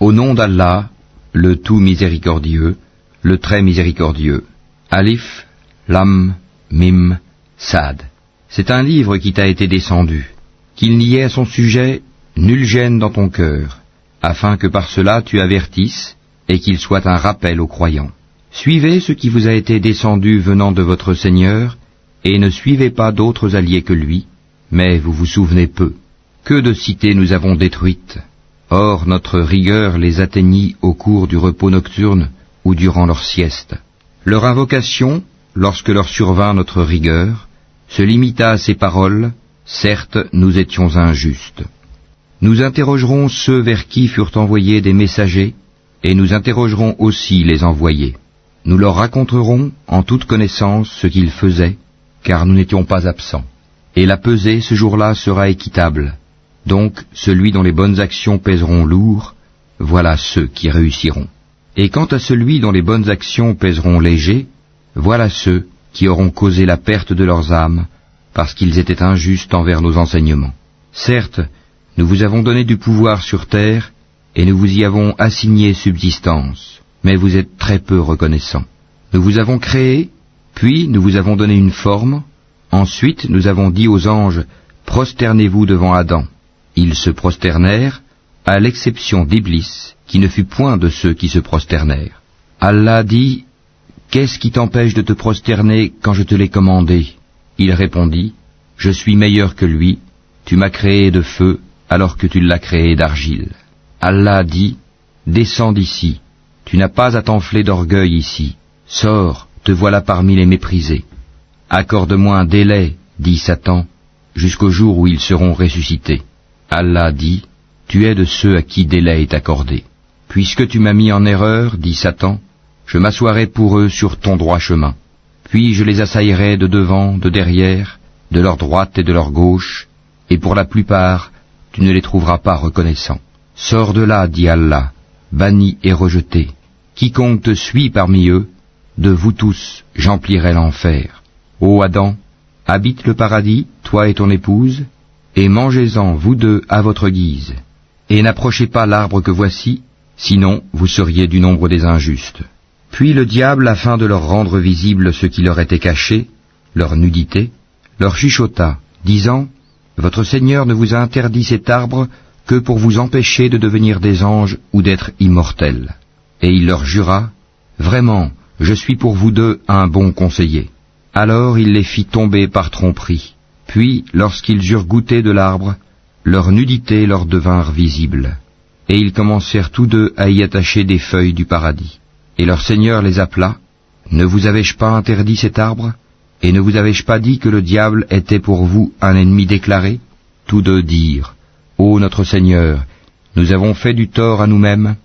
Au nom d'Allah, le tout miséricordieux, le très miséricordieux. Alif, Lam, Mim, Sad. C'est un livre qui t'a été descendu. Qu'il n'y ait à son sujet nulle gêne dans ton cœur, afin que par cela tu avertisses et qu'il soit un rappel aux croyants. Suivez ce qui vous a été descendu venant de votre Seigneur, et ne suivez pas d'autres alliés que lui, mais vous vous souvenez peu. Que de cités nous avons détruites. Or notre rigueur les atteignit au cours du repos nocturne ou durant leur sieste. Leur invocation, lorsque leur survint notre rigueur, se limita à ces paroles, certes nous étions injustes. Nous interrogerons ceux vers qui furent envoyés des messagers, et nous interrogerons aussi les envoyés. Nous leur raconterons en toute connaissance ce qu'ils faisaient, car nous n'étions pas absents. Et la pesée ce jour-là sera équitable. Donc, celui dont les bonnes actions pèseront lourd, voilà ceux qui réussiront. Et quant à celui dont les bonnes actions pèseront léger, voilà ceux qui auront causé la perte de leurs âmes, parce qu'ils étaient injustes envers nos enseignements. Certes, nous vous avons donné du pouvoir sur terre, et nous vous y avons assigné subsistance, mais vous êtes très peu reconnaissants. Nous vous avons créé, puis nous vous avons donné une forme, ensuite nous avons dit aux anges, prosternez-vous devant Adam. Ils se prosternèrent, à l'exception d'Iblis, qui ne fut point de ceux qui se prosternèrent. Allah dit, qu'est-ce qui t'empêche de te prosterner quand je te l'ai commandé? Il répondit, je suis meilleur que lui, tu m'as créé de feu, alors que tu l'as créé d'argile. Allah dit, descends d'ici, tu n'as pas à t'enfler d'orgueil ici, sors, te voilà parmi les méprisés. Accorde-moi un délai, dit Satan, jusqu'au jour où ils seront ressuscités. Allah dit, tu es de ceux à qui délai est accordé. Puisque tu m'as mis en erreur, dit Satan, je m'assoirai pour eux sur ton droit chemin. Puis je les assaillerai de devant, de derrière, de leur droite et de leur gauche, et pour la plupart, tu ne les trouveras pas reconnaissants. Sors de là, dit Allah, banni et rejeté. Quiconque te suit parmi eux, de vous tous, j'emplirai l'enfer. Ô Adam, habite le paradis, toi et ton épouse, et mangez-en, vous deux, à votre guise. Et n'approchez pas l'arbre que voici, sinon vous seriez du nombre des injustes. Puis le diable, afin de leur rendre visible ce qui leur était caché, leur nudité, leur chuchota, disant, votre Seigneur ne vous a interdit cet arbre que pour vous empêcher de devenir des anges ou d'être immortels. Et il leur jura, vraiment, je suis pour vous deux un bon conseiller. Alors il les fit tomber par tromperie. Puis, lorsqu'ils eurent goûté de l'arbre, leur nudité leur devinrent visibles. Et ils commencèrent tous deux à y attacher des feuilles du paradis. Et leur Seigneur les appela, ne vous avais-je pas interdit cet arbre? Et ne vous avais-je pas dit que le diable était pour vous un ennemi déclaré? Tous deux dirent, ô notre Seigneur, nous avons fait du tort à nous-mêmes,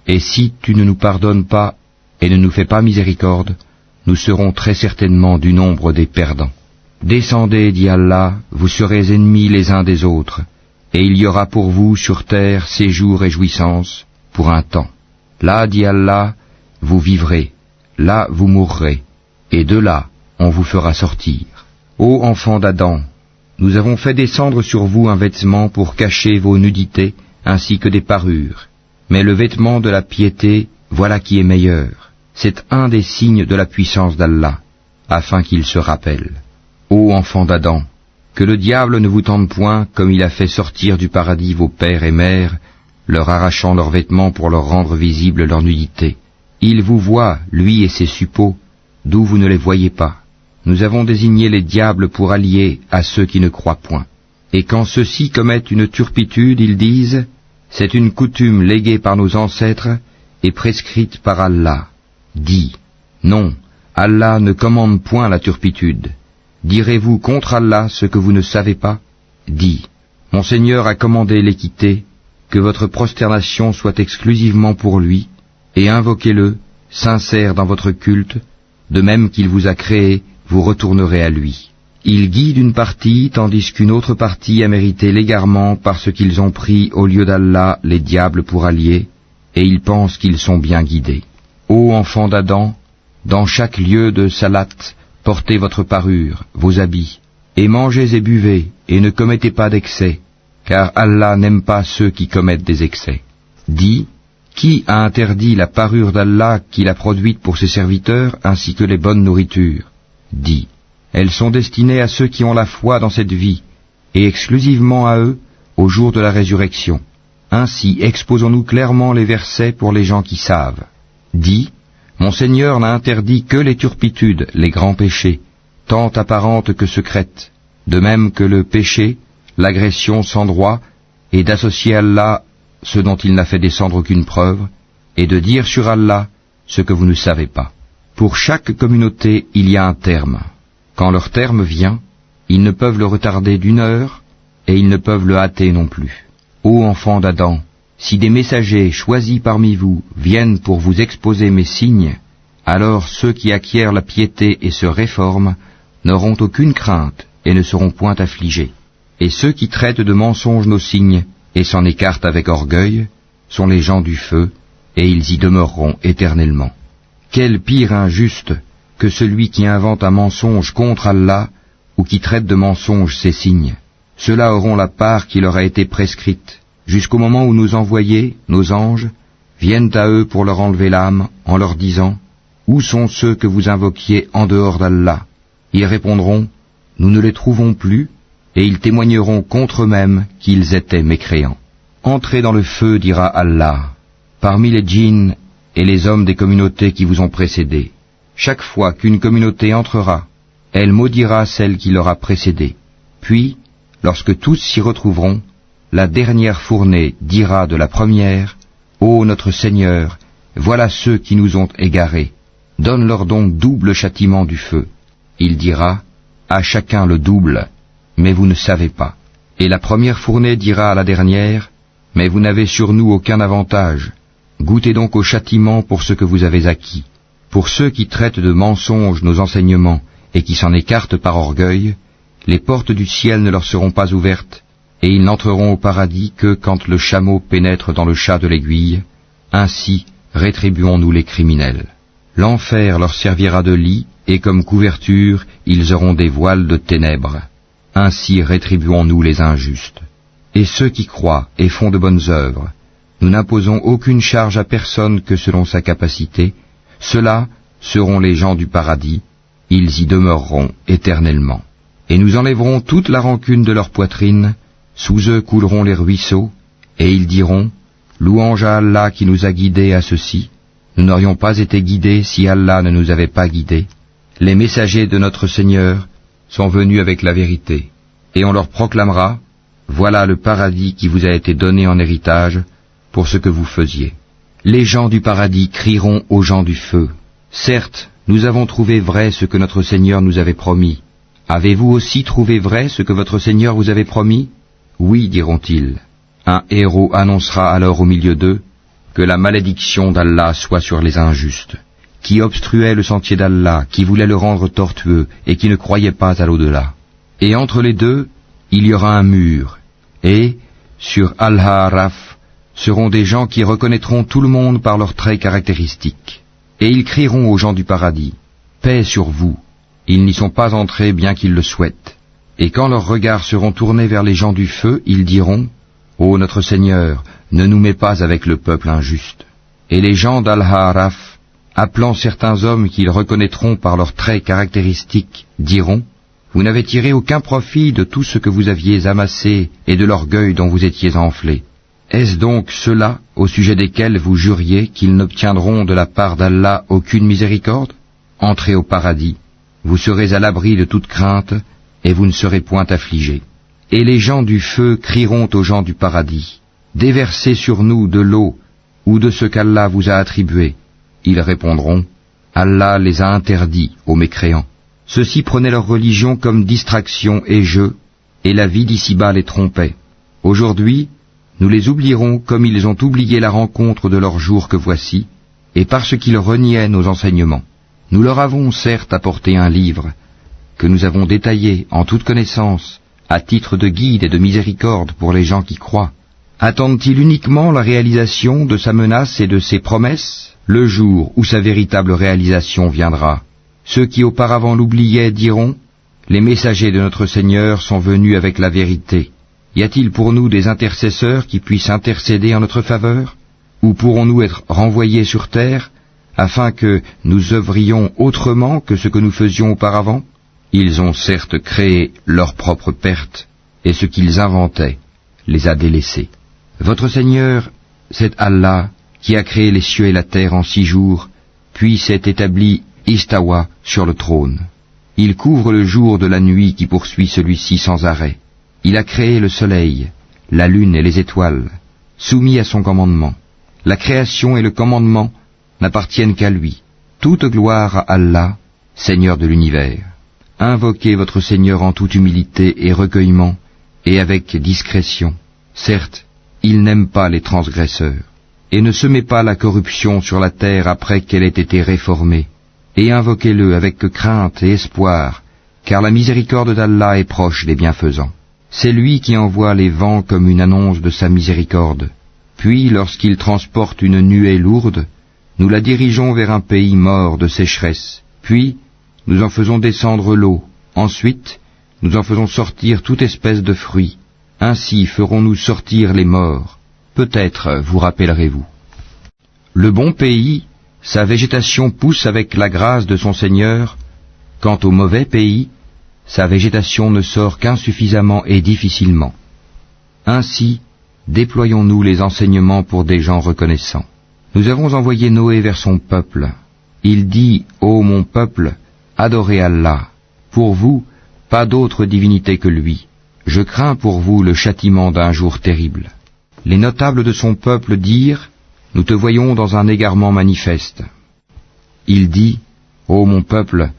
et si tu ne nous pardonnes pas et ne nous fais pas miséricorde, nous serons très certainement du nombre des perdants. Descendez, dit Allah, vous serez ennemis les uns des autres, et il y aura pour vous sur terre séjour et jouissance pour un temps. Là, dit Allah, vous vivrez, là vous mourrez, et de là on vous fera sortir. Ô enfants d'Adam, nous avons fait descendre sur vous un vêtement pour cacher vos nudités ainsi que des parures, mais le vêtement de la piété, voilà qui est meilleur. C'est un des signes de la puissance d'Allah, afin qu'il se rappelle. Ô enfants d'Adam, que le diable ne vous tente point comme il a fait sortir du paradis vos pères et mères, leur arrachant leurs vêtements pour leur rendre visible leur nudité. Il vous voit, lui et ses suppôts, d'où vous ne les voyez pas. Nous avons désigné les diables pour alliés à ceux qui ne croient point. Et quand ceux-ci commettent une turpitude, ils disent, c'est une coutume léguée par nos ancêtres et prescrite par Allah. Dis, non, Allah ne commande point la turpitude. Direz-vous contre Allah ce que vous ne savez pas? Dis, mon Seigneur a commandé l'équité, que votre prosternation soit exclusivement pour lui, et invoquez-le, sincère dans votre culte, de même qu'il vous a créé, vous retournerez à lui. Il guide une partie, tandis qu'une autre partie a mérité l'égarement parce qu'ils ont pris au lieu d'Allah les diables pour alliés, et ils pensent qu'ils sont bien guidés. Ô enfants d'Adam, dans chaque lieu de salat, portez votre parure, vos habits, et mangez et buvez, et ne commettez pas d'excès, car Allah n'aime pas ceux qui commettent des excès. Dis, Qui a interdit la parure d'Allah qu'il a produite pour ses serviteurs ainsi que les bonnes nourritures? Dis, elles sont destinées à ceux qui ont la foi dans cette vie, et exclusivement à eux au jour de la résurrection. Ainsi exposons-nous clairement les versets pour les gens qui savent. Dis, mon Seigneur n'a interdit que les turpitudes, les grands péchés, tant apparentes que secrètes, de même que le péché, l'agression sans droit, et d'associer Allah ce dont il n'a fait descendre aucune preuve, et de dire sur Allah ce que vous ne savez pas. Pour chaque communauté, il y a un terme. Quand leur terme vient, ils ne peuvent le retarder d'une heure, et ils ne peuvent le hâter non plus. Ô enfants d'Adam, si des messagers choisis parmi vous viennent pour vous exposer mes signes, alors ceux qui acquièrent la piété et se réforment n'auront aucune crainte et ne seront point affligés. Et ceux qui traitent de mensonges nos signes et s'en écartent avec orgueil sont les gens du feu, et ils y demeureront éternellement. Quel pire injuste que celui qui invente un mensonge contre Allah ou qui traite de mensonge ses signes. Ceux-là auront la part qui leur a été prescrite, jusqu'au moment où nos envoyés, nos anges, viennent à eux pour leur enlever l'âme, en leur disant « Où sont ceux que vous invoquiez en dehors d'Allah ?» Ils répondront « Nous ne les trouvons plus », et ils témoigneront contre eux-mêmes qu'ils étaient mécréants. « Entrez dans le feu, dira Allah, parmi les djinns et les hommes des communautés qui vous ont précédés. Chaque fois qu'une communauté entrera, elle maudira celle qui l'aura précédée. Puis, lorsque tous s'y retrouveront, la dernière fournée dira de la première, « Ô notre Seigneur, voilà ceux qui nous ont égarés. Donne-leur donc double châtiment du feu. » Il dira, « À chacun le double, mais vous ne savez pas. » Et la première fournée dira à la dernière, « Mais vous n'avez sur nous aucun avantage. Goûtez donc au châtiment pour ce que vous avez acquis. » Pour ceux qui traitent de mensonges nos enseignements et qui s'en écartent par orgueil, les portes du ciel ne leur seront pas ouvertes, et ils n'entreront au paradis que quand le chameau pénètre dans le chat de l'aiguille. Ainsi rétribuons-nous les criminels. L'enfer leur servira de lit, et comme couverture, ils auront des voiles de ténèbres. Ainsi rétribuons-nous les injustes. Et ceux qui croient et font de bonnes œuvres, nous n'imposons aucune charge à personne que selon sa capacité. Ceux-là seront les gens du paradis, ils y demeureront éternellement. Et nous enlèverons toute la rancune de leur poitrine, sous eux couleront les ruisseaux, et ils diront, louange à Allah qui nous a guidés à ceci, nous n'aurions pas été guidés si Allah ne nous avait pas guidés. Les messagers de notre Seigneur sont venus avec la vérité, et on leur proclamera, voilà le paradis qui vous a été donné en héritage pour ce que vous faisiez. Les gens du paradis crieront aux gens du feu, certes, nous avons trouvé vrai ce que notre Seigneur nous avait promis. Avez-vous aussi trouvé vrai ce que votre Seigneur vous avait promis? Oui, diront-ils. Un héros annoncera alors au milieu d'eux que la malédiction d'Allah soit sur les injustes, qui obstruaient le sentier d'Allah, qui voulaient le rendre tortueux et qui ne croyaient pas à l'au-delà. Et entre les deux, il y aura un mur, et, sur Al-Ha'raf, seront des gens qui reconnaîtront tout le monde par leurs traits caractéristiques. Et ils crieront aux gens du paradis, « Paix sur vous !» Ils n'y sont pas entrés bien qu'ils le souhaitent. Et quand leurs regards seront tournés vers les gens du feu, ils diront, « Ô notre Seigneur, ne nous mets pas avec le peuple injuste. » Et les gens d'Al-Ha'raf, appelant certains hommes qu'ils reconnaîtront par leurs traits caractéristiques, diront, « Vous n'avez tiré aucun profit de tout ce que vous aviez amassé et de l'orgueil dont vous étiez enflés. Est-ce donc ceux-là au sujet desquels vous juriez qu'ils n'obtiendront de la part d'Allah aucune miséricorde? Entrez au paradis, vous serez à l'abri de toute crainte, et vous ne serez point affligés. Et les gens du feu crieront aux gens du paradis, déversez sur nous de l'eau, ou de ce qu'Allah vous a attribué. Ils répondront, Allah les a interdits aux mécréants. Ceux-ci prenaient leur religion comme distraction et jeu, et la vie d'ici-bas les trompait. Aujourd'hui, nous les oublierons comme ils ont oublié la rencontre de leur jour que voici, et parce qu'ils reniaient nos enseignements. Nous leur avons certes apporté un livre, que nous avons détaillé en toute connaissance, à titre de guide et de miséricorde pour les gens qui croient. Attendent-ils uniquement la réalisation de sa menace et de ses promesses, le jour où sa véritable réalisation viendra? Ceux qui auparavant l'oubliaient diront, les messagers de notre Seigneur sont venus avec la vérité. Y a-t-il pour nous des intercesseurs qui puissent intercéder en notre faveur? Ou pourrons-nous être renvoyés sur terre, afin que nous œuvrions autrement que ce que nous faisions auparavant? Ils ont certes créé leur propre perte, et ce qu'ils inventaient les a délaissés. Votre Seigneur, c'est Allah qui a créé les cieux et la terre en 6 jours, puis s'est établi Istawa sur le trône. Il couvre le jour de la nuit qui poursuit celui-ci sans arrêt. Il a créé le soleil, la lune et les étoiles, soumis à son commandement. La création et le commandement n'appartiennent qu'à lui. Toute gloire à Allah, Seigneur de l'univers. Invoquez votre Seigneur en toute humilité et recueillement, et avec discrétion. Certes, il n'aime pas les transgresseurs. Et ne semez pas la corruption sur la terre après qu'elle ait été réformée. Et invoquez-le avec crainte et espoir, car la miséricorde d'Allah est proche des bienfaisants. C'est lui qui envoie les vents comme une annonce de sa miséricorde. Puis, lorsqu'il transporte une nuée lourde, nous la dirigeons vers un pays mort de sécheresse. Puis, nous en faisons descendre l'eau. Ensuite, nous en faisons sortir toute espèce de fruits. Ainsi ferons-nous sortir les morts. Peut-être vous rappellerez-vous. Le bon pays, sa végétation pousse avec la grâce de son Seigneur. Quant au mauvais pays, sa végétation ne sort qu'insuffisamment et difficilement. Ainsi, déployons-nous les enseignements pour des gens reconnaissants. Nous avons envoyé Noé vers son peuple. Il dit, ô mon peuple, adorez Allah. Pour vous, pas d'autre divinité que lui. Je crains pour vous le châtiment d'un jour terrible. Les notables de son peuple dirent, nous te voyons dans un égarement manifeste. Il dit, ô mon peuple,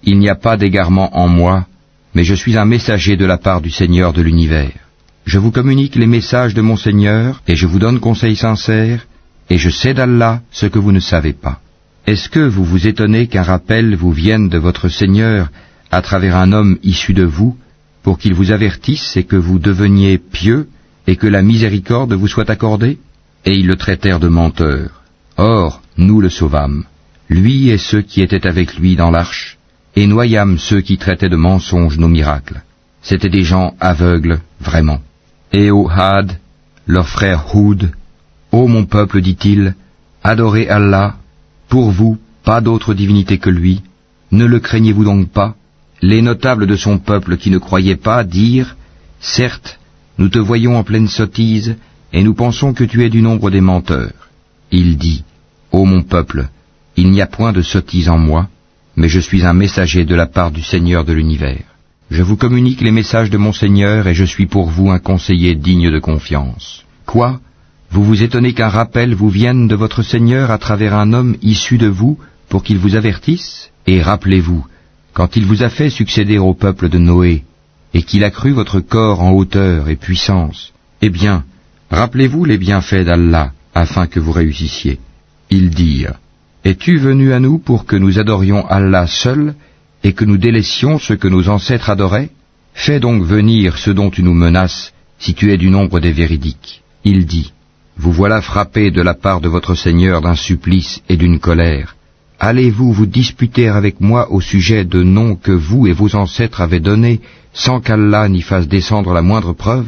il n'y a pas d'égarement en moi, mais je suis un messager de la part du Seigneur de l'univers. Je vous communique les messages de mon Seigneur, et je vous donne conseil sincère, et je sais d'Allah ce que vous ne savez pas. Est-ce que vous vous étonnez qu'un rappel vous vienne de votre Seigneur à travers un homme issu de vous, pour qu'il vous avertisse et que vous deveniez pieux, et que la miséricorde vous soit accordée? Et ils le traitèrent de menteur. Or, nous le sauvâmes, lui et ceux qui étaient avec lui dans l'arche, et noyâmes ceux qui traitaient de mensonges nos miracles. C'étaient des gens aveugles, vraiment. Et au Had, leur frère Houd, ô mon peuple, dit-il, adorez Allah, pour vous, pas d'autre divinité que lui, ne le craignez-vous donc pas? Les notables de son peuple qui ne croyaient pas dirent, certes, nous te voyons en pleine sottise, et nous pensons que tu es du nombre des menteurs. Il dit, ô mon peuple, il n'y a point de sottise en moi, mais je suis un messager de la part du Seigneur de l'univers. Je vous communique les messages de mon Seigneur, et je suis pour vous un conseiller digne de confiance. Quoi? Vous vous étonnez qu'un rappel vous vienne de votre Seigneur à travers un homme issu de vous, pour qu'il vous avertisse? Et rappelez-vous, quand il vous a fait succéder au peuple de Noé, et qu'il a cru votre corps en hauteur et puissance, eh bien, rappelez-vous les bienfaits d'Allah, afin que vous réussissiez. Ils dirent, es-tu venu à nous pour que nous adorions Allah seul, et que nous délaissions ce que nos ancêtres adoraient? Fais donc venir ce dont tu nous menaces, si tu es du nombre des véridiques. Il dit, vous voilà frappés de la part de votre Seigneur d'un supplice et d'une colère. Allez-vous vous disputer avec moi au sujet de noms que vous et vos ancêtres avez donnés, sans qu'Allah n'y fasse descendre la moindre preuve?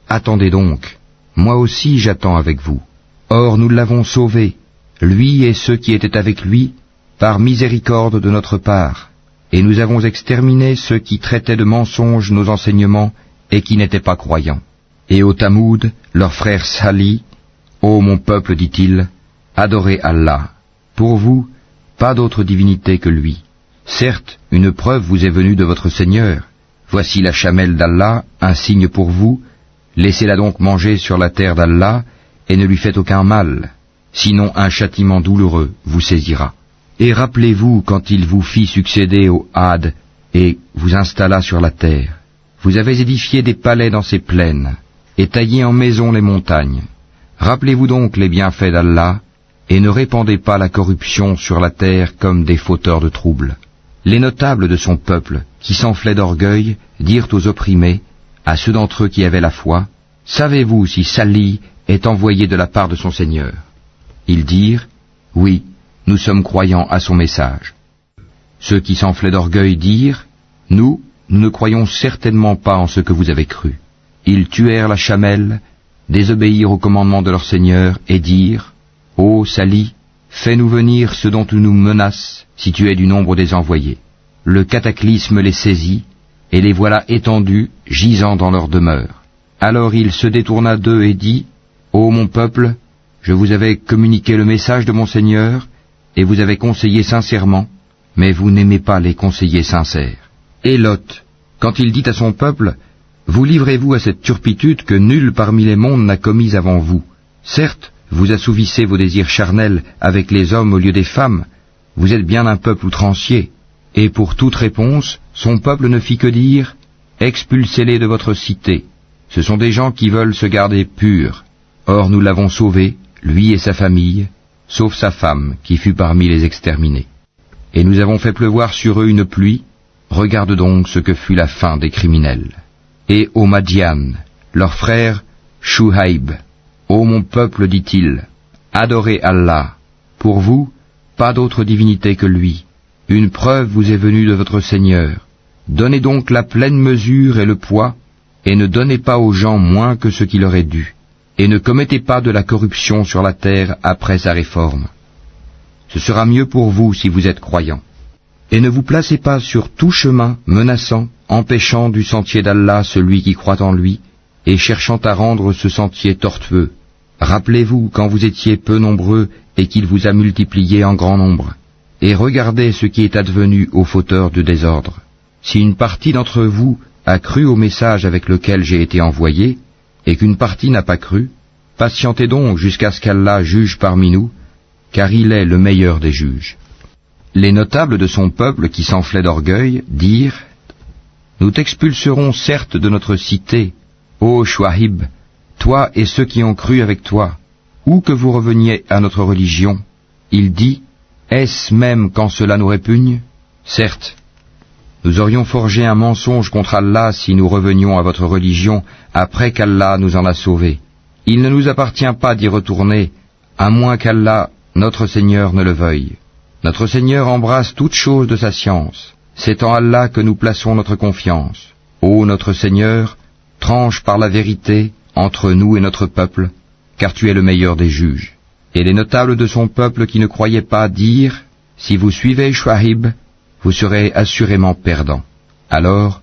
Attendez donc, moi aussi j'attends avec vous. Or nous l'avons sauvé, lui et ceux qui étaient avec lui, par miséricorde de notre part, et nous avons exterminé ceux qui traitaient de mensonges nos enseignements et qui n'étaient pas croyants. Et au Tamoud, leur frère Salih, ô mon peuple, dit-il, adorez Allah. Pour vous, pas d'autre divinité que lui. Certes, une preuve vous est venue de votre Seigneur. Voici la chamelle d'Allah, un signe pour vous. Laissez-la donc manger sur la terre d'Allah, et ne lui faites aucun mal. Sinon un châtiment douloureux vous saisira. Et rappelez-vous quand il vous fit succéder au Had, et vous installa sur la terre. Vous avez édifié des palais dans ces plaines, et taillé en maisons les montagnes. Rappelez-vous donc les bienfaits d'Allah, et ne répandez pas la corruption sur la terre comme des fauteurs de troubles. Les notables de son peuple, qui s'enflaient d'orgueil, dirent aux opprimés, à ceux d'entre eux qui avaient la foi, savez-vous si Salih est envoyé de la part de son Seigneur? Ils dirent, oui, nous sommes croyants à son message. Ceux qui s'enflaient d'orgueil dirent, nous ne croyons certainement pas en ce que vous avez cru. Ils tuèrent la chamelle, désobéirent au commandement de leur Seigneur et dirent, Ô Sali, fais-nous venir ceux dont tu nous menaces, si tu es du nombre des envoyés. Le cataclysme les saisit, et les voilà étendus, gisant dans leur demeure. Alors il se détourna d'eux et dit, Ô mon peuple, je vous avais communiqué le message de mon Seigneur, et vous avez conseillé sincèrement, mais vous n'aimez pas les conseillers sincères. Et Lot, quand il dit à son peuple, vous livrez-vous à cette turpitude que nul parmi les mondes n'a commise avant vous. Certes, vous assouvissez vos désirs charnels avec les hommes au lieu des femmes, vous êtes bien un peuple outrancier. Et pour toute réponse, son peuple ne fit que dire, expulsez-les de votre cité. Ce sont des gens qui veulent se garder purs. Or nous l'avons sauvé, lui et sa famille, sauf sa femme qui fut parmi les exterminés. Et nous avons fait pleuvoir sur eux une pluie, regarde donc ce que fut la fin des criminels. Et aux Madian, leur frère Shuhaïb, ô mon peuple, dit-il, adorez Allah. Pour vous, pas d'autre divinité que lui. Une preuve vous est venue de votre Seigneur. Donnez donc la pleine mesure et le poids, et ne donnez pas aux gens moins que ce qui leur est dû. Et ne commettez pas de la corruption sur la terre après sa réforme. Ce sera mieux pour vous si vous êtes croyants. Et ne vous placez pas sur tout chemin menaçant, empêchant du sentier d'Allah celui qui croit en lui, et cherchant à rendre ce sentier tortueux. Rappelez-vous quand vous étiez peu nombreux et qu'il vous a multiplié en grand nombre. Et regardez ce qui est advenu aux fauteurs de désordre. Si une partie d'entre vous a cru au message avec lequel j'ai été envoyé, et qu'une partie n'a pas cru, patientez donc jusqu'à ce qu'Allah juge parmi nous, car il est le meilleur des juges. Les notables de son peuple qui s'enflaient d'orgueil dirent, nous t'expulserons certes de notre cité, ô Shuaïb, toi et ceux qui ont cru avec toi, ou que vous reveniez à notre religion. Il dit, est-ce même quand cela nous répugne? Certes, nous aurions forgé un mensonge contre Allah si nous revenions à votre religion après qu'Allah nous en a sauvés. Il ne nous appartient pas d'y retourner, à moins qu'Allah, notre Seigneur, ne le veuille. Notre Seigneur embrasse toutes choses de sa science. C'est en Allah que nous plaçons notre confiance. Ô notre Seigneur, tranche par la vérité entre nous et notre peuple, car tu es le meilleur des juges. Et les notables de son peuple qui ne croyaient pas dirent, si vous suivez Shuaïb, vous serez assurément perdants. Alors,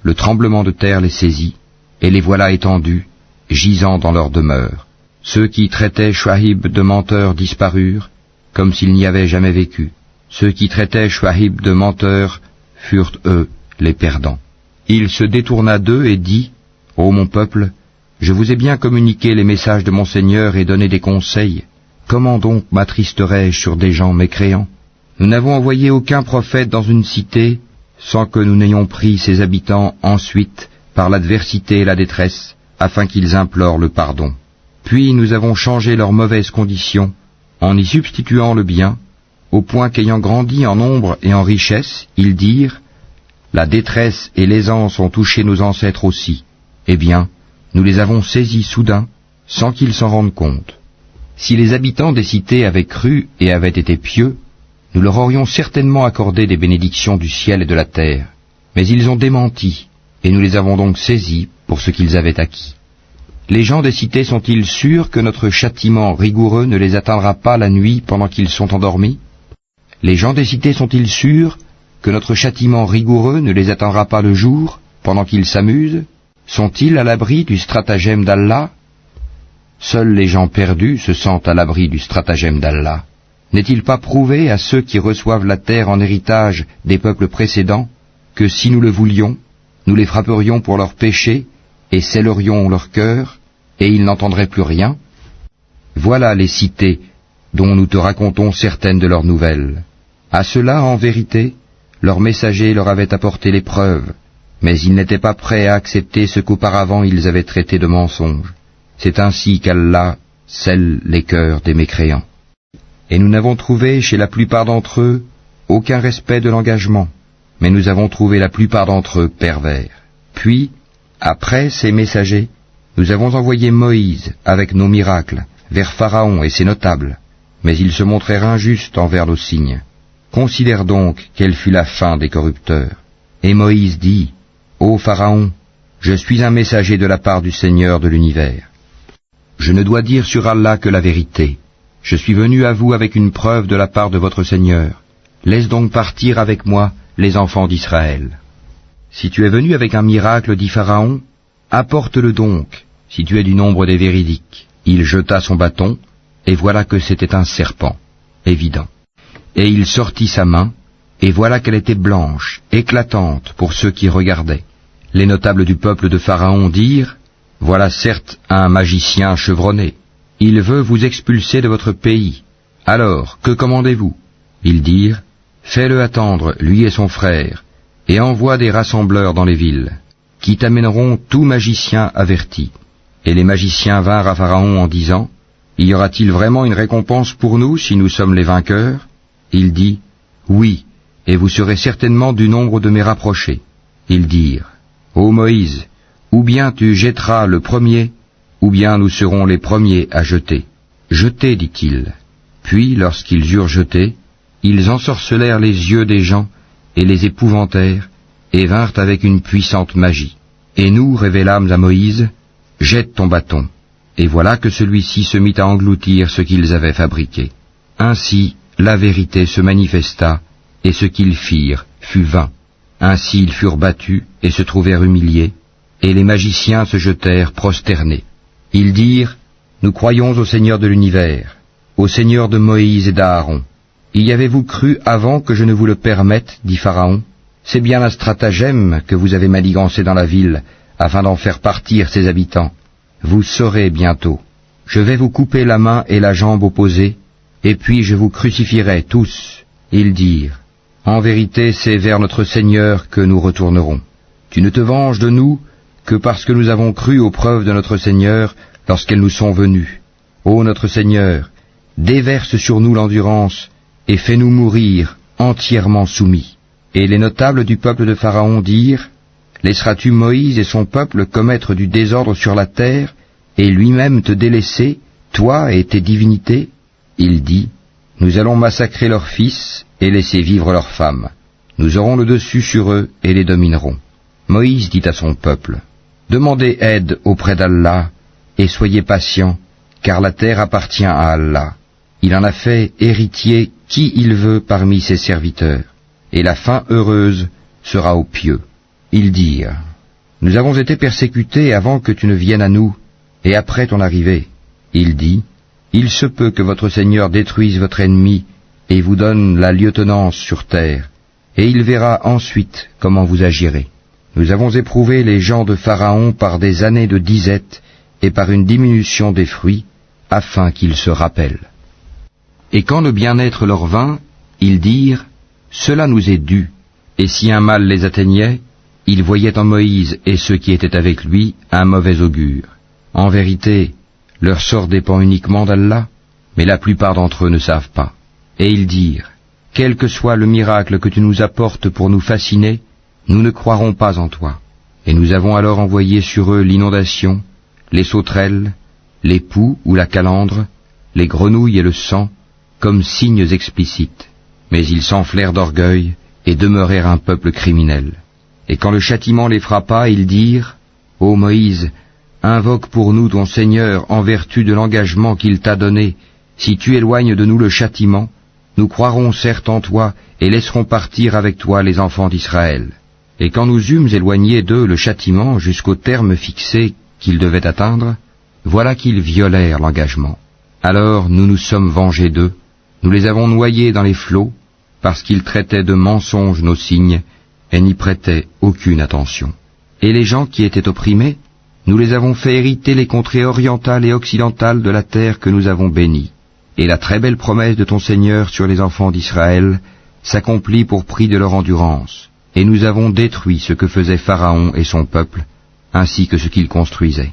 le tremblement de terre les saisit, et les voilà étendus, gisant dans leur demeure. Ceux qui traitaient Shuaïb de menteur disparurent, comme s'il n'y avait jamais vécu. Ceux qui traitaient Shuaïb de menteur furent, eux, les perdants. Il se détourna d'eux et dit, ô mon peuple, je vous ai bien communiqué les messages de mon Seigneur et donné des conseils. Comment donc m'attristerais-je sur des gens mécréants? Nous n'avons envoyé aucun prophète dans une cité sans que nous n'ayons pris ses habitants ensuite par l'adversité et la détresse, afin qu'ils implorent le pardon. Puis nous avons changé leurs mauvaises conditions en y substituant le bien, au point qu'ayant grandi en nombre et en richesse, ils dirent, la détresse et l'aisance ont touché nos ancêtres aussi. Eh bien, nous les avons saisis soudain, sans qu'ils s'en rendent compte. Si les habitants des cités avaient cru et avaient été pieux, nous leur aurions certainement accordé des bénédictions du ciel et de la terre. Mais ils ont démenti, et nous les avons donc saisis pour ce qu'ils avaient acquis. Les gens des cités sont-ils sûrs que notre châtiment rigoureux ne les atteindra pas la nuit pendant qu'ils sont endormis? Les gens des cités sont-ils sûrs que notre châtiment rigoureux ne les atteindra pas le jour pendant qu'ils s'amusent? Sont-ils à l'abri du stratagème d'Allah? Seuls les gens perdus se sentent à l'abri du stratagème d'Allah. N'est-il pas prouvé à ceux qui reçoivent la terre en héritage des peuples précédents que si nous le voulions, nous les frapperions pour leurs péchés et scellerions leur cœur, et ils n'entendraient plus rien? Voilà les cités dont nous te racontons certaines de leurs nouvelles. À cela, en vérité, leurs messagers leur avaient apporté les preuves, mais ils n'étaient pas prêts à accepter ce qu'auparavant ils avaient traité de mensonge. C'est ainsi qu'Allah scelle les cœurs des mécréants. Et nous n'avons trouvé chez la plupart d'entre eux aucun respect de l'engagement, mais nous avons trouvé la plupart d'entre eux pervers. Puis, après ces messagers, nous avons envoyé Moïse avec nos miracles vers Pharaon et ses notables, mais ils se montrèrent injustes envers nos signes. Considère donc quelle fut la fin des corrupteurs. Et Moïse dit, ô Pharaon, je suis un messager de la part du Seigneur de l'univers. Je ne dois dire sur Allah que la vérité. Je suis venu à vous avec une preuve de la part de votre Seigneur. Laisse donc partir avec moi les enfants d'Israël. Si tu es venu avec un miracle, dit Pharaon, apporte-le donc, si tu es du nombre des véridiques. Il jeta son bâton, et voilà que c'était un serpent, évident. Et il sortit sa main, et voilà qu'elle était blanche, éclatante pour ceux qui regardaient. Les notables du peuple de Pharaon dirent, voilà certes un magicien chevronné. Il veut vous expulser de votre pays. Alors, que commandez-vous? Ils dirent, fais-le attendre, lui et son frère, et envoie des rassembleurs dans les villes, qui t'amèneront tout magicien averti. Et les magiciens vinrent à Pharaon en disant, y aura-t-il vraiment une récompense pour nous si nous sommes les vainqueurs? Il dit, oui, et vous serez certainement du nombre de mes rapprochés. Ils dirent, ô Moïse, ou bien tu jetteras le premier, ou bien nous serons les premiers à jeter. Jetez, dit-il. Puis, lorsqu'ils eurent jeté, ils ensorcelèrent les yeux des gens et les épouvantèrent, et vinrent avec une puissante magie. Et nous révélâmes à Moïse, jette ton bâton. Et voilà que celui-ci se mit à engloutir ce qu'ils avaient fabriqué. Ainsi, la vérité se manifesta, et ce qu'ils firent fut vain. Ainsi ils furent battus et se trouvèrent humiliés, et les magiciens se jetèrent prosternés. Ils dirent, nous croyons au Seigneur de l'univers, au Seigneur de Moïse et d'Aaron. Y avez-vous cru avant que je ne vous le permette, dit Pharaon? C'est bien un stratagème que vous avez manigancé dans la ville, afin d'en faire partir ses habitants. Vous saurez bientôt. Je vais vous couper la main et la jambe opposées, et puis je vous crucifierai tous. Ils dirent, en vérité c'est vers notre Seigneur que nous retournerons. Tu ne te venges de nous que parce que nous avons cru aux preuves de notre Seigneur lorsqu'elles nous sont venues. Ô notre Seigneur, déverse sur nous l'endurance, et fais-nous mourir entièrement soumis. Et les notables du peuple de Pharaon dirent, laisseras-tu Moïse et son peuple commettre du désordre sur la terre, et lui-même te délaisser, toi et tes divinités? Il dit, nous allons massacrer leurs fils et laisser vivre leurs femmes. Nous aurons le dessus sur eux et les dominerons. Moïse dit à son peuple, demandez aide auprès d'Allah, et soyez patients, car la terre appartient à Allah. Il en a fait héritier qui il veut parmi ses serviteurs, et la fin heureuse sera aux pieux. Ils dirent, nous avons été persécutés avant que tu ne viennes à nous, et après ton arrivée. Il dit, il se peut que votre Seigneur détruise votre ennemi, et vous donne la lieutenance sur terre, et il verra ensuite comment vous agirez. Nous avons éprouvé les gens de Pharaon par des années de disette, et par une diminution des fruits, afin qu'ils se rappellent. Et quand le bien-être leur vint, ils dirent, cela nous est dû, et si un mal les atteignait, ils voyaient en Moïse et ceux qui étaient avec lui un mauvais augure. En vérité, leur sort dépend uniquement d'Allah, mais la plupart d'entre eux ne savent pas. Et ils dirent, quel que soit le miracle que tu nous apportes pour nous fasciner, nous ne croirons pas en toi. Et nous avons alors envoyé sur eux l'inondation, les sauterelles, les poux ou la calandre, les grenouilles et le sang, comme signes explicites. Mais ils s'enflèrent d'orgueil et demeurèrent un peuple criminel. Et quand le châtiment les frappa, ils dirent, ô Moïse, invoque pour nous ton Seigneur en vertu de l'engagement qu'il t'a donné. Si tu éloignes de nous le châtiment, nous croirons certes en toi et laisserons partir avec toi les enfants d'Israël. Et quand nous eûmes éloigné d'eux le châtiment jusqu'au terme fixé qu'ils devaient atteindre, voilà qu'ils violèrent l'engagement. Alors nous nous sommes vengés d'eux, nous les avons noyés dans les flots, parce qu'ils traitaient de mensonges nos signes, et n'y prêtaient aucune attention. Et les gens qui étaient opprimés, nous les avons fait hériter les contrées orientales et occidentales de la terre que nous avons bénie. Et la très belle promesse de ton Seigneur sur les enfants d'Israël s'accomplit pour prix de leur endurance. Et nous avons détruit ce que faisait Pharaon et son peuple, ainsi que ce qu'ils construisaient.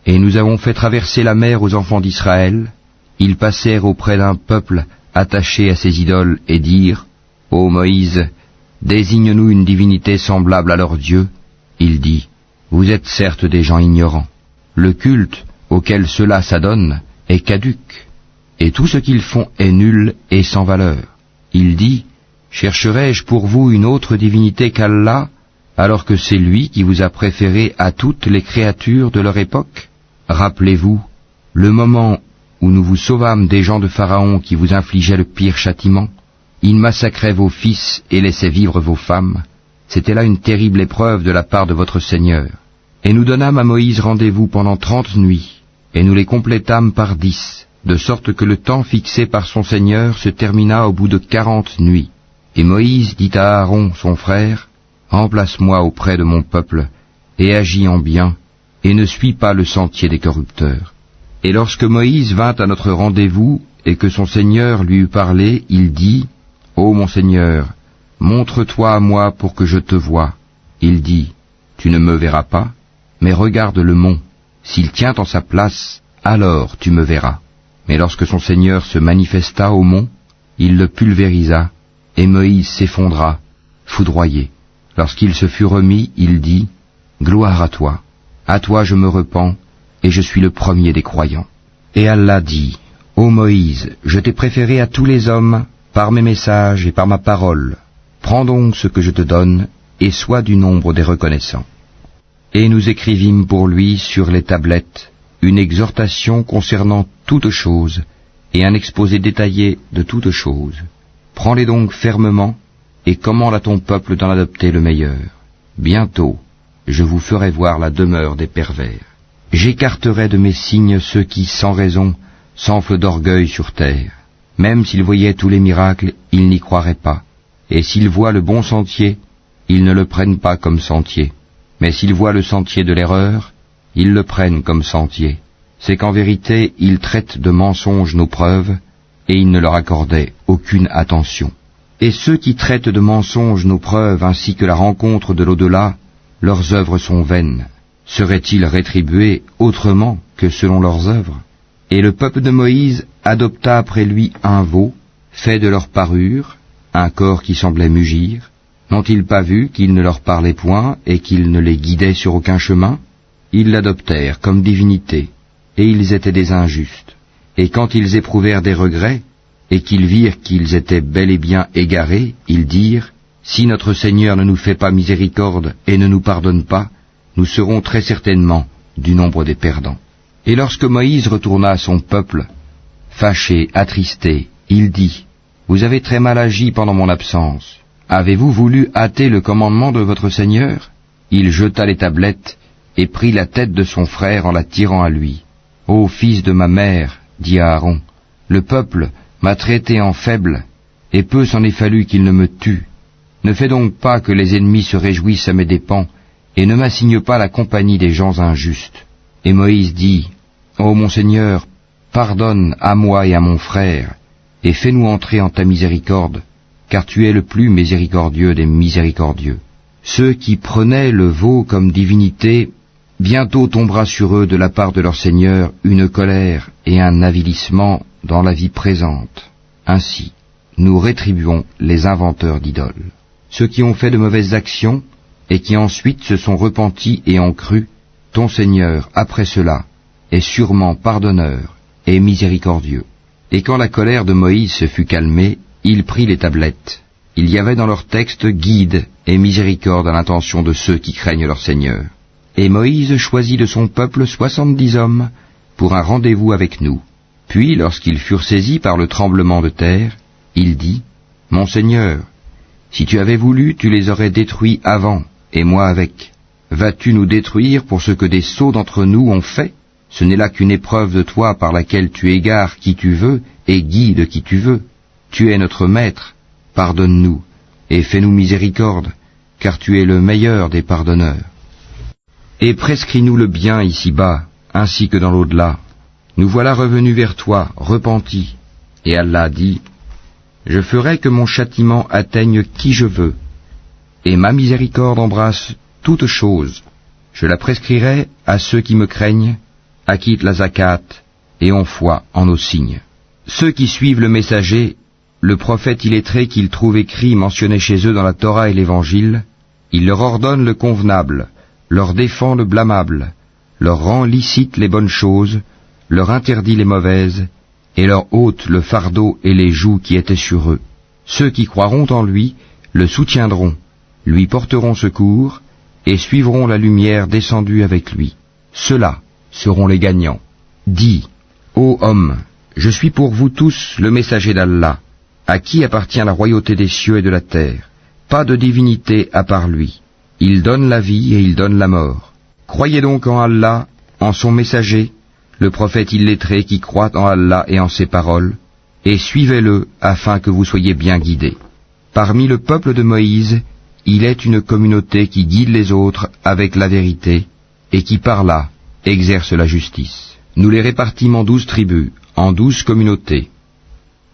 Et nous avons fait traverser la mer aux enfants d'Israël. Ils passèrent auprès d'un peuple attaché à ses idoles et dirent, ô Moïse, désigne-nous une divinité semblable à leur Dieu. Il dit, vous êtes certes des gens ignorants. Le culte auquel cela s'adonne est caduc, et tout ce qu'ils font est nul et sans valeur. Il dit, chercherai-je pour vous une autre divinité qu'Allah, alors que c'est lui qui vous a préféré à toutes les créatures de leur époque? Rappelez-vous le moment où nous vous sauvâmes des gens de Pharaon qui vous infligeaient le pire châtiment? Ils massacraient vos fils et laissaient vivre vos femmes. C'était là une terrible épreuve de la part de votre Seigneur. Et nous donnâmes à Moïse rendez-vous pendant 30 nuits, et nous les complétâmes par 10, de sorte que le temps fixé par son Seigneur se termina au bout de 40 nuits. Et Moïse dit à Aaron, son frère, « Remplace-moi auprès de mon peuple, et agis en bien, et ne suis pas le sentier des corrupteurs. » Et lorsque Moïse vint à notre rendez-vous, et que son Seigneur lui eut parlé, il dit, « Ô mon Seigneur, montre-toi à moi pour que je te voie. » Il dit, « Tu ne me verras pas, mais regarde le mont. S'il tient en sa place, alors tu me verras. » Mais lorsque son Seigneur se manifesta au mont, il le pulvérisa, et Moïse s'effondra, foudroyé. Lorsqu'il se fut remis, il dit, « Gloire à toi je me repens, et je suis le premier des croyants. » Et Allah dit, « Ô Moïse, je t'ai préféré à tous les hommes, par mes messages et par ma parole. Prends donc ce que je te donne, et sois du nombre des reconnaissants. » Et nous écrivîmes pour lui sur les tablettes une exhortation concernant toutes choses, et un exposé détaillé de toutes choses. Prends-les donc fermement, et commande à ton peuple d'en adopter le meilleur. Bientôt, je vous ferai voir la demeure des pervers. J'écarterai de mes signes ceux qui, sans raison, s'enflent d'orgueil sur terre. Même s'ils voyaient tous les miracles, ils n'y croiraient pas. Et s'ils voient le bon sentier, ils ne le prennent pas comme sentier. Mais s'ils voient le sentier de l'erreur, ils le prennent comme sentier. C'est qu'en vérité, ils traitent de mensonges nos preuves, et ils ne leur accordaient aucune attention. Et ceux qui traitent de mensonges nos preuves ainsi que la rencontre de l'au-delà, leurs œuvres sont vaines. Seraient-ils rétribués autrement que selon leurs œuvres? Et le peuple de Moïse adopta après lui un veau, fait de leur parure, un corps qui semblait mugir. N'ont-ils pas vu qu'il ne leur parlait point et qu'il ne les guidait sur aucun chemin? Ils l'adoptèrent comme divinité, et ils étaient des injustes. Et quand ils éprouvèrent des regrets, et qu'ils virent qu'ils étaient bel et bien égarés, ils dirent, « Si notre Seigneur ne nous fait pas miséricorde et ne nous pardonne pas, nous serons très certainement du nombre des perdants. » Et lorsque Moïse retourna à son peuple, fâché, attristé, il dit, « Vous avez très mal agi pendant mon absence. Avez-vous voulu hâter le commandement de votre Seigneur ?» Il jeta les tablettes et prit la tête de son frère en la tirant à lui. « Ô fils de ma mère, dit Aaron, le peuple m'a traité en faible, et peu s'en est fallu qu'il ne me tue. Ne fais donc pas que les ennemis se réjouissent à mes dépens, et ne m'assigne pas la compagnie des gens injustes. » Et Moïse dit, « Ô mon Seigneur, pardonne à moi et à mon frère, et fais-nous entrer en ta miséricorde, car tu es le plus miséricordieux des miséricordieux. » Ceux qui prenaient le veau comme divinité, bientôt tombera sur eux de la part de leur Seigneur une colère et un avilissement dans la vie présente. Ainsi, nous rétribuons les inventeurs d'idoles. Ceux qui ont fait de mauvaises actions, et qui ensuite se sont repentis et ont cru, ton Seigneur, après cela, est sûrement pardonneur et miséricordieux. Et quand la colère de Moïse se fut calmée, il prit les tablettes. Il y avait dans leur texte guide et miséricorde à l'intention de ceux qui craignent leur Seigneur. Et Moïse choisit de son peuple 70 hommes pour un rendez-vous avec nous. Puis, lorsqu'ils furent saisis par le tremblement de terre, il dit, « Mon Seigneur, si tu avais voulu, tu les aurais détruits avant, et moi avec. Vas-tu nous détruire pour ce que des sots d'entre nous ont fait? Ce n'est là qu'une épreuve de toi par laquelle tu égares qui tu veux et guides qui tu veux. Tu es notre maître, pardonne-nous, et fais-nous miséricorde, car tu es le meilleur des pardonneurs. Et prescris-nous le bien ici-bas, ainsi que dans l'au-delà. Nous voilà revenus vers toi, repentis. » Et Allah dit, « Je ferai que mon châtiment atteigne qui je veux, et ma miséricorde embrasse toute chose. Je la prescrirai à ceux qui me craignent, acquittent la zakat et ont foi en nos signes. Ceux qui suivent le messager, le prophète illettré qu'ils trouvent écrit mentionné chez eux dans la Torah et l'Évangile, il leur ordonne le convenable, leur défend le blâmable, leur rend licite les bonnes choses, leur interdit les mauvaises, et leur ôte le fardeau et les jougs qui étaient sur eux. Ceux qui croiront en lui le soutiendront, lui porteront secours, et suivront la lumière descendue avec lui. Ceux-là seront les gagnants. Dis, ô homme, Je suis pour vous tous le messager d'Allah, à qui appartient la royauté des cieux et de la terre. Pas de divinité à part lui. Il donne la vie et il donne la mort. Croyez donc en Allah, en son messager, le prophète illettré qui croit en Allah et en ses paroles, et suivez-le afin que vous soyez bien guidés. Parmi le peuple de Moïse, il est une communauté qui guide les autres avec la vérité, et qui par là exerce la justice. Nous les répartîmes en 12 tribus, en 12 communautés.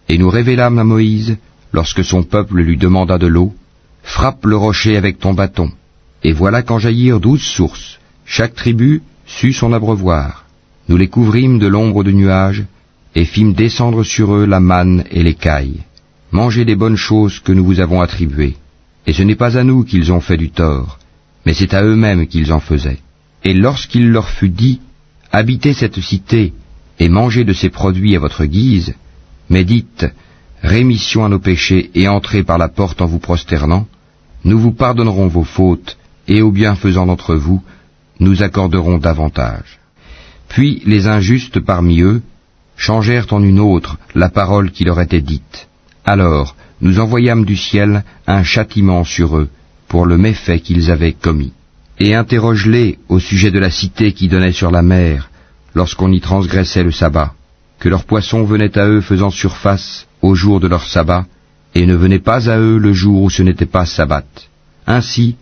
Et nous révélâmes à Moïse, lorsque son peuple lui demanda de l'eau, « Frappe le rocher avec ton bâton. » Et voilà qu'en jaillirent 12 sources. Chaque tribu sut son abreuvoir. Nous les couvrîmes de l'ombre de nuages, et fîmes descendre sur eux la manne et l'écaille. Mangez des bonnes choses que nous vous avons attribuées. Et ce n'est pas à nous qu'ils ont fait du tort, mais c'est à eux-mêmes qu'ils en faisaient. Et lorsqu'il leur fut dit, « Habitez cette cité, et mangez de ses produits à votre guise, mais dites, rémission à nos péchés et entrez par la porte en vous prosternant, nous vous pardonnerons vos fautes, et aux bienfaisants d'entre vous, nous accorderons davantage. » Puis les injustes parmi eux changèrent en une autre la parole qui leur était dite. Alors nous envoyâmes du ciel un châtiment sur eux pour le méfait qu'ils avaient commis. Et interroge-les au sujet de la cité qui donnait sur la mer, lorsqu'on y transgressait le sabbat, que leurs poissons venaient à eux faisant surface au jour de leur sabbat, et ne venaient pas à eux le jour où ce n'était pas sabbat. Ainsi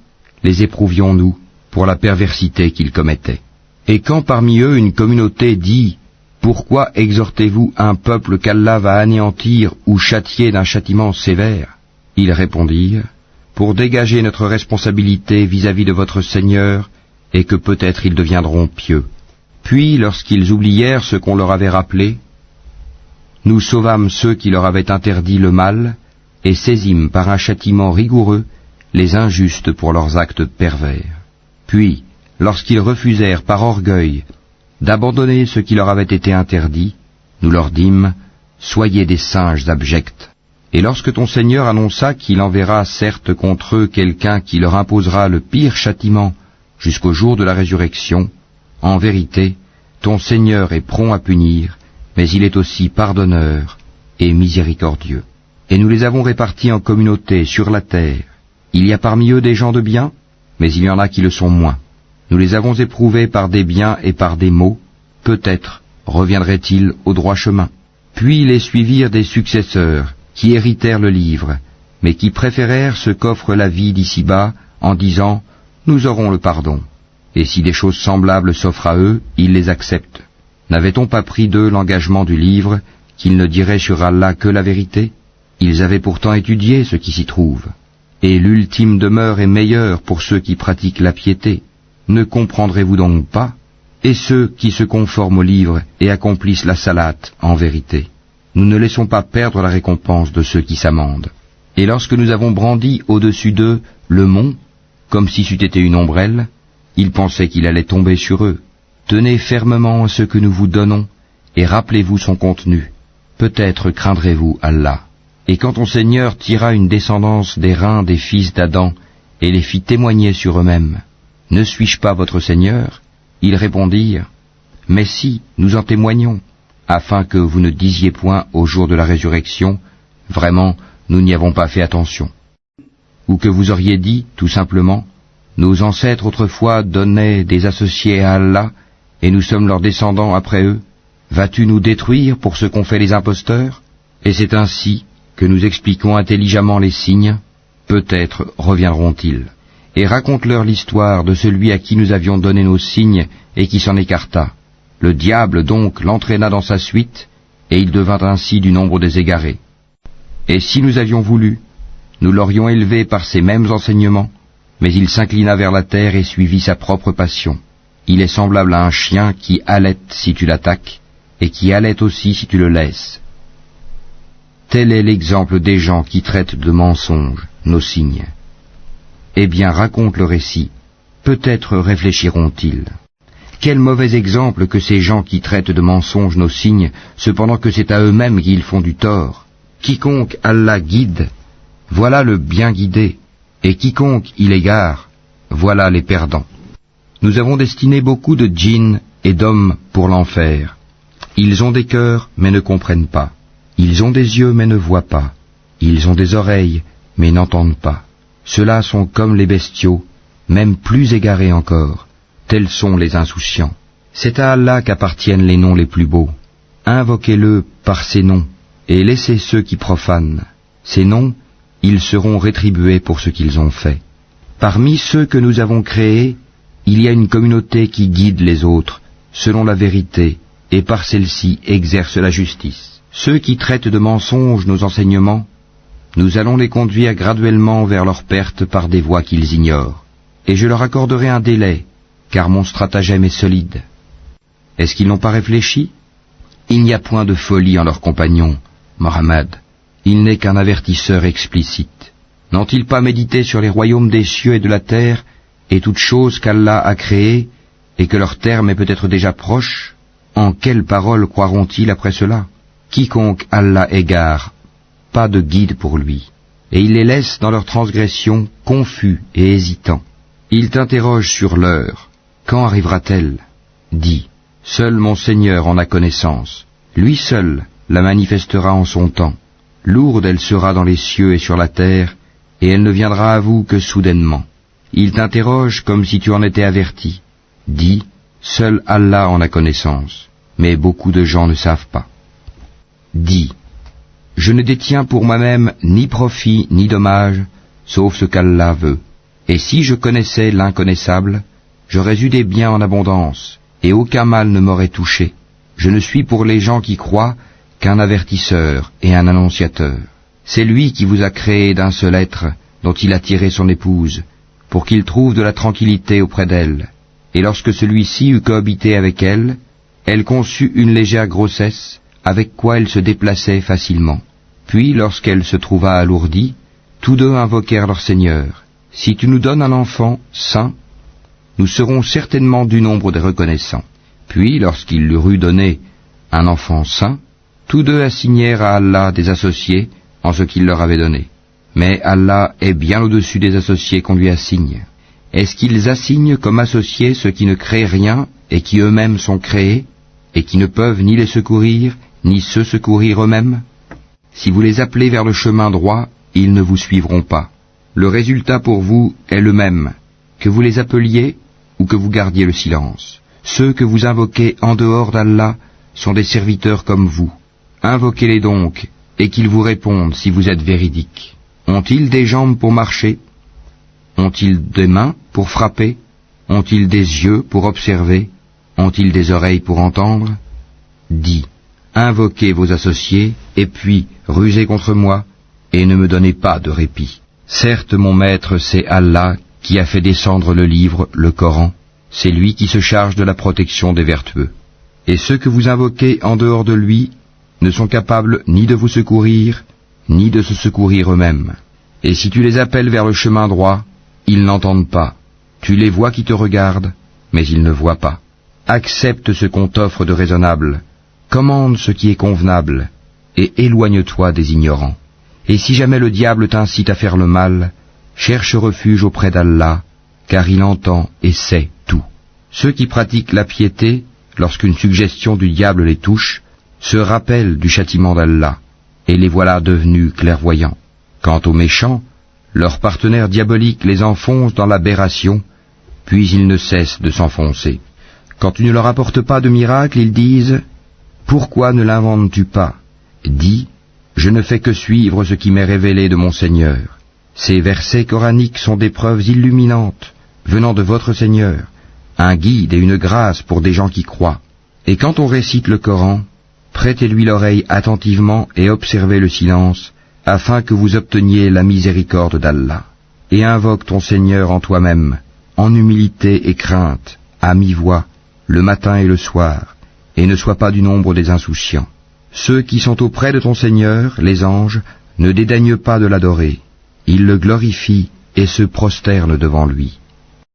les éprouvions-nous pour la perversité qu'ils commettaient. Et quand parmi eux une communauté dit « Pourquoi exhortez-vous un peuple qu'Allah va anéantir ou châtier d'un châtiment sévère ?» Ils répondirent « Pour dégager notre responsabilité vis-à-vis de votre Seigneur, et que peut-être ils deviendront pieux. » Puis, lorsqu'ils oublièrent ce qu'on leur avait rappelé, nous sauvâmes ceux qui leur avaient interdit le mal, et saisîmes par un châtiment rigoureux les injustes pour leurs actes pervers. Puis, lorsqu'ils refusèrent par orgueil d'abandonner ce qui leur avait été interdit, nous leur dîmes, « Soyez des singes abjects. » Et lorsque ton Seigneur annonça qu'il enverra certes contre eux quelqu'un qui leur imposera le pire châtiment jusqu'au jour de la résurrection, en vérité, ton Seigneur est prompt à punir, mais il est aussi pardonneur et miséricordieux. Et nous les avons répartis en communautés sur la terre. Il y a parmi eux des gens de bien, mais il y en a qui le sont moins. Nous les avons éprouvés par des biens et par des maux, peut-être reviendraient-ils au droit chemin. Puis les suivirent des successeurs, qui héritèrent le livre, mais qui préférèrent ce qu'offre la vie d'ici-bas, en disant « Nous aurons le pardon ». Et si des choses semblables s'offrent à eux, ils les acceptent. N'avait-on pas pris d'eux l'engagement du livre, qu'ils ne diraient sur Allah que la vérité? Ils avaient pourtant étudié ce qui s'y trouve. Et l'ultime demeure est meilleure pour ceux qui pratiquent la piété. Ne comprendrez-vous donc pas? Et ceux qui se conforment au livre et accomplissent la salate en vérité. Nous ne laissons pas perdre la récompense de ceux qui s'amendent. Et lorsque nous avons brandi au-dessus d'eux le mont, comme si c'eût été une ombrelle, ils pensaient qu'il allait tomber sur eux. Tenez fermement à ce que nous vous donnons, et rappelez-vous son contenu. Peut-être craindrez-vous Allah. Et quand ton Seigneur tira une descendance des reins des fils d'Adam, et les fit témoigner sur eux-mêmes, « Ne suis-je pas votre Seigneur ?» Ils répondirent, « Mais si, nous en témoignons, afin que vous ne disiez point au jour de la résurrection, « Vraiment, nous n'y avons pas fait attention. » Ou que vous auriez dit, tout simplement, « Nos ancêtres autrefois donnaient des associés à Allah, et nous sommes leurs descendants après eux. Vas-tu nous détruire pour ce qu'ont fait les imposteurs ?» Et c'est ainsi que nous expliquons intelligemment les signes, peut-être reviendront-ils. Et raconte-leur l'histoire de celui à qui nous avions donné nos signes et qui s'en écarta. Le diable donc l'entraîna dans sa suite, et il devint ainsi du nombre des égarés. Et si nous avions voulu, nous l'aurions élevé par ces mêmes enseignements, mais il s'inclina vers la terre et suivit sa propre passion. Il est semblable à un chien qui halète si tu l'attaques, et qui halète aussi si tu le laisses. Tel est l'exemple des gens qui traitent de mensonges nos signes. Eh bien, raconte le récit, peut-être réfléchiront-ils. Quel mauvais exemple que ces gens qui traitent de mensonges nos signes, cependant que c'est à eux-mêmes qu'ils font du tort. Quiconque Allah guide, voilà le bien guidé, et quiconque il égare, voilà les perdants. Nous avons destiné beaucoup de djinns et d'hommes pour l'enfer, Ils ont des cœurs, mais ne comprennent pas. Ils ont des yeux, mais ne voient pas. Ils ont des oreilles, mais n'entendent pas. Ceux-là sont comme les bestiaux, même plus égarés encore. Tels sont les insouciants. C'est à Allah qu'appartiennent les noms les plus beaux. Invoquez-le par ces noms, et laissez ceux qui profanent. Ces noms, ils seront rétribués pour ce qu'ils ont fait. Parmi ceux que nous avons créés, il y a une communauté qui guide les autres, selon la vérité, et par celle-ci exerce la justice. Ceux qui traitent de mensonges nos enseignements, nous allons les conduire graduellement vers leur perte par des voies qu'ils ignorent. Et je leur accorderai un délai, car mon stratagème est solide. Est-ce qu'ils n'ont pas réfléchi? Il n'y a point de folie en leurs compagnons, Mohammed. Il n'est qu'un avertisseur explicite. N'ont-ils pas médité sur les royaumes des cieux et de la terre, et toutes choses qu'Allah a créées, et que leur terme est peut-être déjà proche? En quelles paroles croiront-ils après cela? Quiconque Allah égare, pas de guide pour lui, et il les laisse dans leur transgression, confus et hésitants. Il t'interroge sur l'heure. Quand arrivera-t-elle? Dis, seul mon Seigneur en a connaissance. Lui seul la manifestera en son temps. Lourde elle sera dans les cieux et sur la terre, et elle ne viendra à vous que soudainement. Il t'interroge comme si tu en étais averti. Dis, seul Allah en a connaissance, mais beaucoup de gens ne savent pas. Dis, je ne détiens pour moi-même ni profit ni dommage, sauf ce qu'Allah veut. Et si je connaissais l'inconnaissable, j'aurais eu des biens en abondance, et aucun mal ne m'aurait touché. Je ne suis pour les gens qui croient qu'un avertisseur et un annonciateur. C'est lui qui vous a créé d'un seul être, dont il a tiré son épouse, pour qu'il trouve de la tranquillité auprès d'elle. Et lorsque celui-ci eut cohabité avec elle, elle conçut une légère grossesse, avec quoi elle se déplaçait facilement. Puis, lorsqu'elle se trouva alourdie, tous deux invoquèrent leur Seigneur. Si tu nous donnes un enfant saint, nous serons certainement du nombre des reconnaissants. Puis, lorsqu'il leur eut donné un enfant saint, tous deux assignèrent à Allah des associés en ce qu'il leur avait donné. Mais Allah est bien au-dessus des associés qu'on lui assigne. Est-ce qu'ils assignent comme associés ceux qui ne créent rien et qui eux-mêmes sont créés, et qui ne peuvent ni les secourir, ni se secourir eux-mêmes? Si vous les appelez vers le chemin droit, ils ne vous suivront pas. Le résultat pour vous est le même, que vous les appeliez ou que vous gardiez le silence. Ceux que vous invoquez en dehors d'Allah sont des serviteurs comme vous. Invoquez-les donc, et qu'ils vous répondent si vous êtes véridiques. Ont-ils des jambes pour marcher? Ont-ils des mains pour frapper? Ont-ils des yeux pour observer? Ont-ils des oreilles pour entendre? Dis, invoquez vos associés, et puis rusez contre moi, et ne me donnez pas de répit. Certes, mon maître, c'est Allah qui a fait descendre le livre, le Coran. C'est lui qui se charge de la protection des vertueux. Et ceux que vous invoquez en dehors de lui ne sont capables ni de vous secourir, ni de se secourir eux-mêmes. Et si tu les appelles vers le chemin droit, ils n'entendent pas. Tu les vois qui te regardent, mais ils ne voient pas. Accepte ce qu'on t'offre de raisonnable, commande ce qui est convenable, et éloigne-toi des ignorants. Et si jamais le diable t'incite à faire le mal, cherche refuge auprès d'Allah, car il entend et sait tout. Ceux qui pratiquent la piété, lorsqu'une suggestion du diable les touche, se rappellent du châtiment d'Allah, et les voilà devenus clairvoyants. Quant aux méchants, leurs partenaires diaboliques les enfoncent dans l'aberration, puis ils ne cessent de s'enfoncer. Quand tu ne leur apportes pas de miracle, ils disent « Pourquoi ne l'inventes-tu pas ?» Dis « Je ne fais que suivre ce qui m'est révélé de mon Seigneur. » Ces versets coraniques sont des preuves illuminantes, venant de votre Seigneur, un guide et une grâce pour des gens qui croient. Et quand on récite le Coran, prêtez-lui l'oreille attentivement et observez le silence, afin que vous obteniez la miséricorde d'Allah. Et invoque ton Seigneur en toi-même, en humilité et crainte, à mi-voix, le matin et le soir, et ne sois pas du nombre des insouciants. Ceux qui sont auprès de ton Seigneur, les anges, ne dédaignent pas de l'adorer. Ils le glorifient et se prosternent devant lui.